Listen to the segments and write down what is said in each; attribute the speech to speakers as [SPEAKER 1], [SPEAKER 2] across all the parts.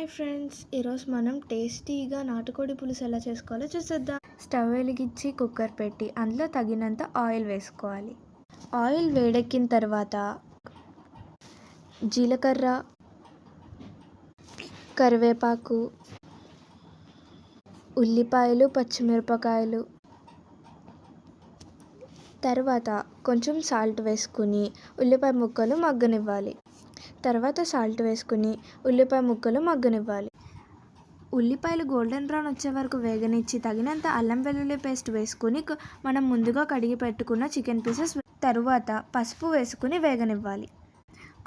[SPEAKER 1] Hi friends, ఈరోజు మనం టేస్టీగా నాటుకోడి పులుసు ఎలా చేసుకోవాలో చూసేద్దాం. స్టవ్ వెలిగించి కుక్కర్ పెట్టి అందులో తగినంత ఆయిల్ వేసుకోవాలి. ఆయిల్ వేడెక్కిన తర్వాత జీలకర్ర, కరివేపాకు, ఉల్లిపాయలు, పచ్చిమిరపకాయలు, తర్వాత కొంచెం సాల్ట్ వేసుకుని ఉల్లిపాయ ముక్కలు మగ్గనివ్వాలి. తర్వాత సాల్ట్ వేసుకుని ఉల్లిపాయ ముక్కలు మగ్గనివ్వాలి. ఉల్లిపాయలు గోల్డెన్ బ్రౌన్ వచ్చే వరకు వేగనిచ్చి తగినంత అల్లం వెల్లుల్లి పేస్ట్ వేసుకుని మనం ముందుగా కడిగి పెట్టుకున్న చికెన్ పీసెస్ తరువాత పసుపు వేసుకుని వేగనివ్వాలి.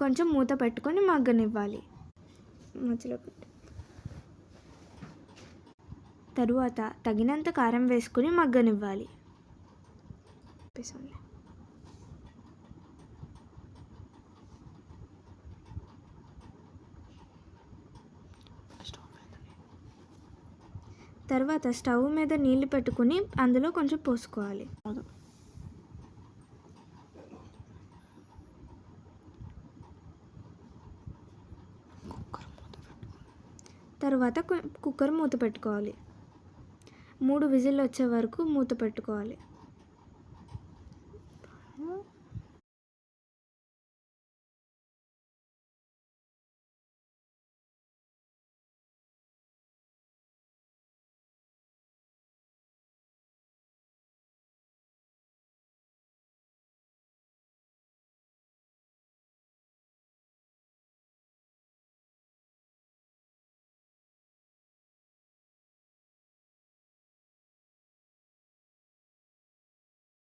[SPEAKER 1] కొంచెం మూత పెట్టుకొని మగ్గనివ్వాలి. తరువాత తగినంత కారం వేసుకుని మగ్గనివ్వాలి. తర్వాత స్టవ్ మీద నీళ్లు పెట్టుకుని అందులో కొంచెం పోసుకోవాలి. తర్వాత కుక్కర్ మూత పెట్టుకోవాలి. 3 విజిల్లు వచ్చే వరకు మూత పెట్టుకోవాలి.